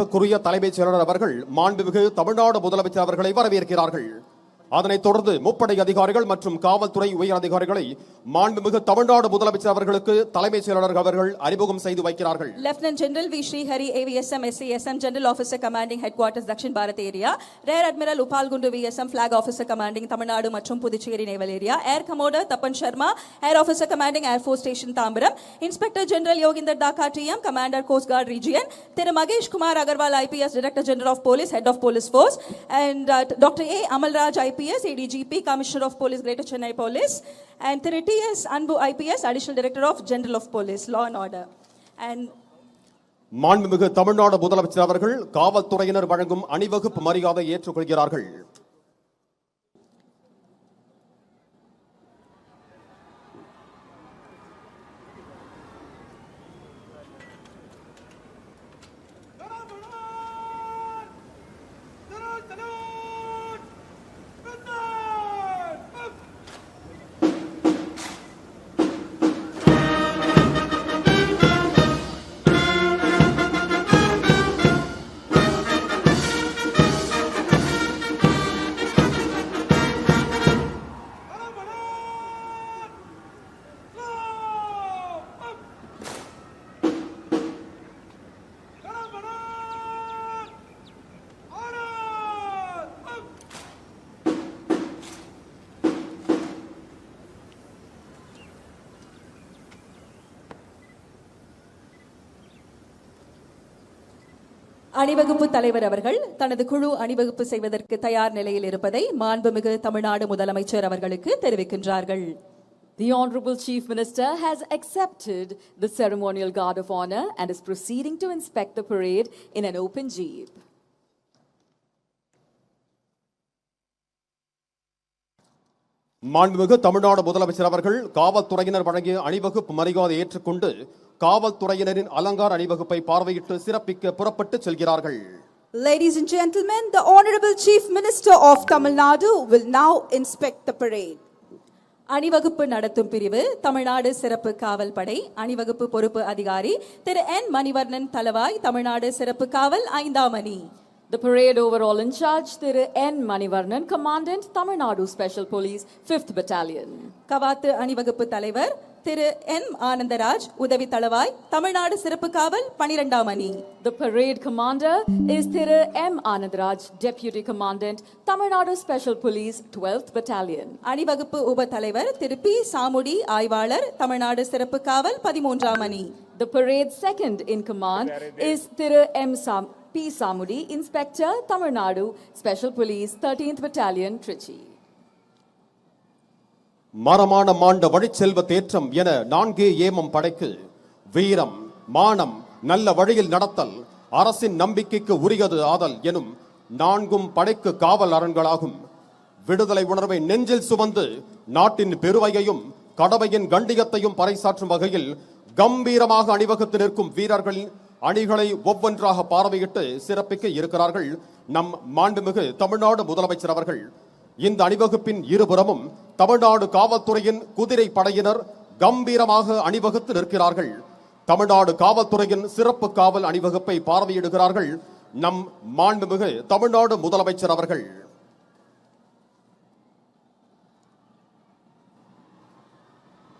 மதிப்புக்குரிய தலைமைச் செயலாளர் அவர்கள் மாண்புமிகு தமிழ்நாடு முதலமைச்சர் அவர்களை வரவேற்கிறார்கள். அதனைத் தொடர்ந்து முப்படை அதிகாரிகள் மற்றும் காவல்துறை உயர் அதிகாரிகளை மாண்புமிகு தமிழ்நாடு முதலமைச்சர் அவர்களுக்கு தலைமைச் செயலாளர் அவர்கள் அறிமுகம் செய்து வைக்கிறார்கள். Lieutenant General V. Srihari, AVSM, SCSM, General Officer Commanding Headquarters, Dakshin Bharat Area, Rear Admiral Upal Gundu VSM, Flag Officer Commanding Tamil Nadu மற்றும் Puducherry Naval Area, Air Commodore Tapan Sharma, Air Officer Commanding Air Force Station Tambaram, Inspector General Yoginder Daka TM, Commander Coast Guard Region, Thiru Magesh Kumar Agarwal IPS, Director General of Police, Head of Police Force, and Dr. A. Amalraj IPS, ADGP, Commissioner of Police, Greater Chennai Police, and Thiru T.S. Anbu IPS, Additional Director of General of Police, Law and Order. And மாண்புமிகு தமிழ்நாடு முதலமைச்சர் அவர்கள் காவல்துறையினர் வழங்கும் அணிவகுப்பு மரியாதை ஏற்றுக்கொள்கிறார்கள். அணிவகுப்பு தலைவர் அவர்கள் தனது குழு அணிவகுப்பு செய்வதற்கு தயார் நிலையில் இருப்பதை மாண்புமிகு தமிழ்நாடு முதலமைச்சர் அவர்களுக்கு தெரிவிக்கின்றார்கள். The Honorable Chief Minister has accepted the ceremonial guard of honor and is proceeding to inspect the parade in an open jeep. மாண்புமிகு தமிழ்நாடு முதலமைச்சர் அவர்கள் காவல்துறையினர் வழங்கிய அணிவகுப்பு மரியாதை ஏற்றுக்கொண்டு காவல்துறையினரின் அலங்கார அணிவகுப்பை பார்வையிட்டு சிறப்பிக்க புறப்பட்டு செல்கிறார்கள். Ladies and gentlemen, the Honorable Chief Minister of Tamil Nadu will now inspect the parade. அணிவகுப்பு நடத்தும் பிரிவு தமிழ்நாடு சிறப்பு காவல் படை அணிவகுப்பு பொறுப்பு அதிகாரி திரு N. மணிவர்ணன் தலவாய் தமிழ்நாடு சிறப்பு காவல் 5ஆம் அணி. The parade overall in charge, Thiru N. Manivarnan, Commandant, Tamil Nadu Special Police, 5th Battalion. கவாத்து அணிவகுப்பு தலைவர் திரு N. ஆனந்தராஜ் உதவி தளவாய் தமிழ்நாடு சிறப்பு காவல் 12ஆம் அணி. The parade commander is Thiru M. Anandaraj, Deputy Commandant, Tamil Nadu Special Police, 12th Battalion. அணிவகுப்பு உப தலைவர் திரு P. சாமுடி ஆய்வாளர் தமிழ்நாடு சிறப்பு காவல் 13ஆம் அணி. The parade second in command is Thiru M. P. Samudi, Inspector, Tamil Nadu Special Police, 13th Battalion, Trichy. மரமான மாண்ட வழிச்செல்வ தேற்றம் என 4 ஏமம் படைக்கு வீரம், மானம், நல்ல வழியில் நடத்தல், அரசின் நம்பிக்கைக்கு உரியது ஆதல் எனும் 4 படைக்கு காவல் அரண்களாகும். விடுதலை உணர்வை நெஞ்சில் சுமந்து நாட்டின் பெருமையையும் கடமையின் கண்டியத்தையும் பறைசாற்றும் வகையில் கம்பீரமாக அணிவகுத்து நிற்கும் வீரர்களின் அணிகளை ஒவ்வொன்றாக பார்வையிட்டு சிறப்பிக்க இருக்கிறார்கள் நம் மாண்புமிகு தமிழ்நாடு முதலமைச்சர் அவர்கள். இந்த அணிவகுப்பின் இருபுறமும் தமிழ்நாடு காவல்துறையின் குதிரை படையினர் கம்பீரமாக அணிவகுத்து நிற்கிறார்கள். தமிழ்நாடு காவல்துறையின் சிறப்பு காவல் அணிவகுப்பை பார்வையிடுகிறார்கள் நம் மாண்புமிகு தமிழ்நாடு முதலமைச்சர் அவர்கள்.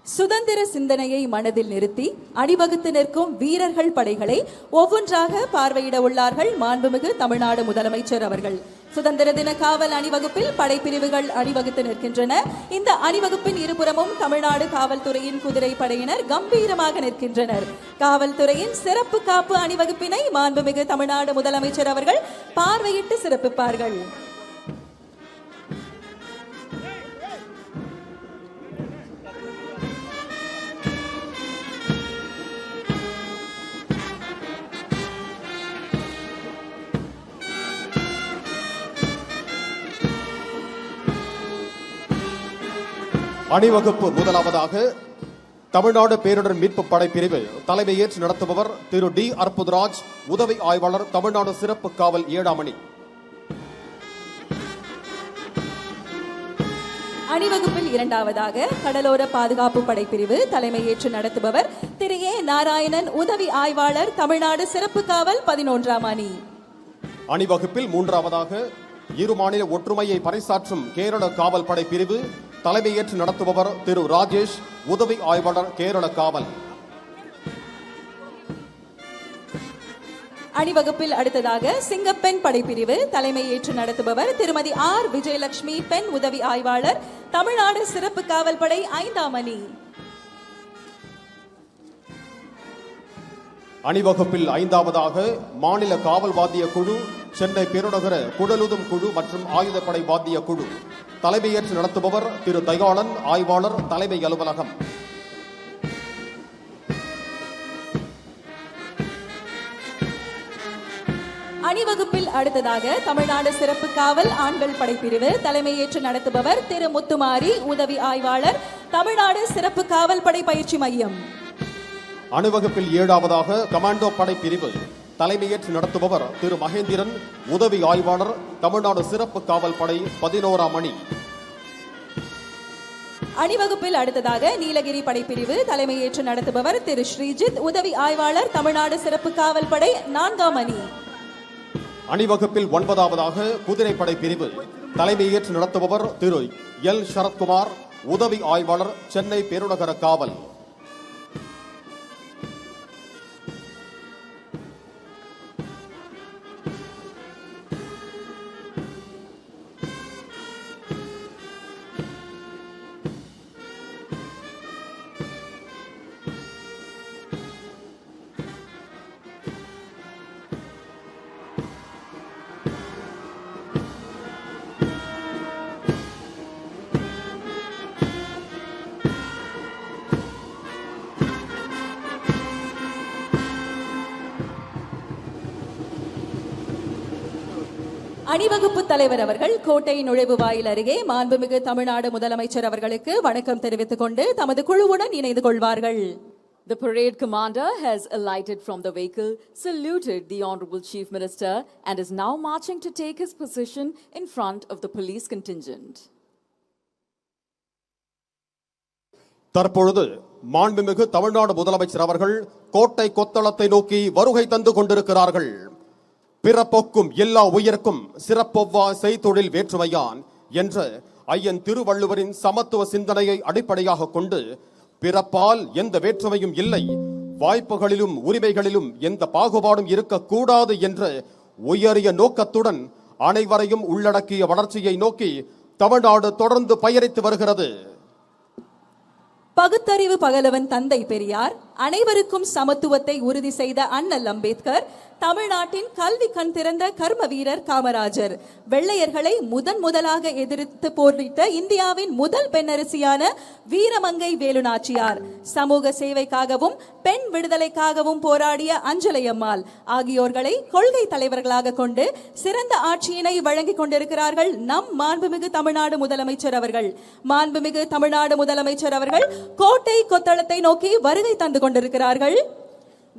சுதந்திர சிந்தனையை மனதில் நிறுத்தி அணிவகுத்து நிற்கும் வீரர்கள் படைகளை ஒவ்வொன்றாக பார்வையிட உள்ளார்கள் மாண்புமிகு தமிழ்நாடு முதலமைச்சர் அவர்கள். சுதந்திர தின காவல் அணிவகுப்பில் படைப்பிரிவுகள் அணிவகுத்து நிற்கின்றன. இந்த அணிவகுப்பின் இருபுறமும் தமிழ்நாடு காவல்துறையின் குதிரை படையினர் கம்பீரமாக நிற்கின்றனர். காவல்துறையின் சிறப்பு காப்பு அணிவகுப்பினை மாண்புமிகு தமிழ்நாடு முதலமைச்சர் அவர்கள் பார்வையிட்டு சிறப்பிப்பார்கள். அணிவகுப்பு முதலாவதாக தமிழ்நாடு பேரிடர் மீட்பு படை பிரிவு தலைமையேற்று நடத்துபவர் திரு டி. அற்புதராஜ், உதவி ஆய்வாளர், தமிழ்நாடு சிறப்பு காவல் 7ஆம் அணி. அணிவகுப்பில் இரண்டாவதாக கடலோர பாதுகாப்பு படைப்பிரிவு தலைமையேற்று நடத்துபவர் திரு ஏ. நாராயணன், உதவி ஆய்வாளர், தமிழ்நாடு சிறப்பு காவல் 11ஆம் அணி. அணிவகுப்பில் மூன்றாவதாக இரு மாநில ஒற்றுமையை பறைசாற்றும் கேரள காவல் படை பிரிவு தலைமையேற்று நடத்துபவர் திரு ராஜேஷ், உதவி ஆய்வாளர் கேரள காவல். அணிவகுப்பில் அடுத்ததாக சிங்கப்பெண் படைப்பிரிவு தலைமை ஏற்று நடத்துபவர் திருமதி ஆர் விஜயலட்சுமி, பெண் உதவி ஆய்வாளர், தமிழ்நாடு சிறப்பு காவல் படை 5ஆம் அணி. அணிவகுப்பில் ஐந்தாவதாக மாநில காவல் வாத்திய குழு, சென்னை பெருநகர குடலுதும் குழு மற்றும் ஆயுதப்படை வாத்திய குழு தலைமையேற்று நடத்துபவர் திரு தயாளன், ஆய்வாளர், தலைமை அலுவலகம். அணிவகுப்பில் அடுத்ததாக தமிழ்நாடு சிறப்பு காவல் ஆண்கள் படைப்பிரிவு தலைமையேற்று நடத்துபவர் திரு முத்துமாரி, உதவி ஆய்வாளர், தமிழ்நாடு சிறப்பு காவல் படை பயிற்சி மையம். அணிவகுப்பில் ஏழாவதாக கமாண்டோ படை பிரிவு தலைமையேற்று நடத்துபவர் திரு மகேந்திரன், உதவி ஆய்வாளர், தமிழ்நாடு சிறப்பு காவல் படை 11ஆம் அணி. அணிவகுப்பில் அடுத்ததாக நீலகிரி படைப்பிரிவு தலைமையேற்று நடத்துபவர் திரு ஸ்ரீஜித், உதவி ஆய்வாளர், தமிழ்நாடு சிறப்பு காவல் படை 4ஆம் அணி. அணிவகுப்பில் 9ஆவதாக குதிரைப்படை பிரிவு தலைமையேற்று நடத்துபவர் திரு எல் சரத்குமார், உதவி ஆய்வாளர், சென்னை பெருநகர காவல். அணிவகுப்பு தலைவர் அவர்கள் கோட்டை நுழைவு வாயில் அருகே மாண்புமிகு தமிழ்நாடு முதலமைச்சர் அவர்களுக்கு வணக்கம் தெரிவித்துக் கொண்டு தமது குழுவுடன் இணைந்து கொள்வார்கள். The parade commander has alighted from the vehicle, saluted the Honorable Chief Minister, and is now marching to take his position in front of the police contingent. தற்பொழுது மாண்புமிகு தமிழ்நாடு முதலமைச்சர் அவர்கள் கோட்டை கொத்தளத்தை நோக்கி வருகை தந்து கொண்டிருக்கிறார்கள். பிறப்பொக்கும் எல்லா உயிர்க்கும் சிறப்பொவ்வா செய்தொழில் வேற்றுமையான் என்ற ஐயன் திருவள்ளுவரின் சமத்துவ சிந்தனையை அடிப்படையாக கொண்டு பிறப்பால் எந்த வேற்றுமையும் இல்லை, வாய்ப்புகளிலும் உரிமைகளிலும் எந்த பாகுபாடும் இருக்கக்கூடாது என்ற உயரிய நோக்கத்துடன் அனைவரையும் உள்ளடக்கிய வளர்ச்சியை நோக்கி தமிழ்நாடு தொடர்ந்து பயணித்து வருகிறது. பகுத்தறிவு பகலவன் தந்தை பெரியார், அனைவருக்கும் சமத்துவத்தை உறுதி செய்த அண்ணல் அம்பேத்கர், தமிழ்நாட்டின் கல்வி கண் திறந்த கர்ம வீரர் காமராஜர், வெள்ளையர்களை முதலாக எதிர்த்து போரிட்ட இந்தியாவின் முதல் பெண்ணரசியான வீரமங்கை வேலு நாச்சியார், சமூக சேவைக்காகவும் பெண் விடுதலைக்காகவும் போராடிய அஞ்சலையம்மாள் ஆகியோர்களை கொள்கை தலைவர்களாக கொண்டு சிறந்த ஆட்சியினை வழங்கிக் கொண்டிருக்கிறார்கள் நம் மாண்புமிகு தமிழ்நாடு முதலமைச்சர் அவர்கள். மாண்புமிகு தமிழ்நாடு முதலமைச்சர் அவர்கள் கோட்டை கொத்தளத்தை நோக்கி வருகை தந்து கொண்டிருக்கிறார்கள்.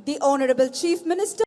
The Honorable Chief Minister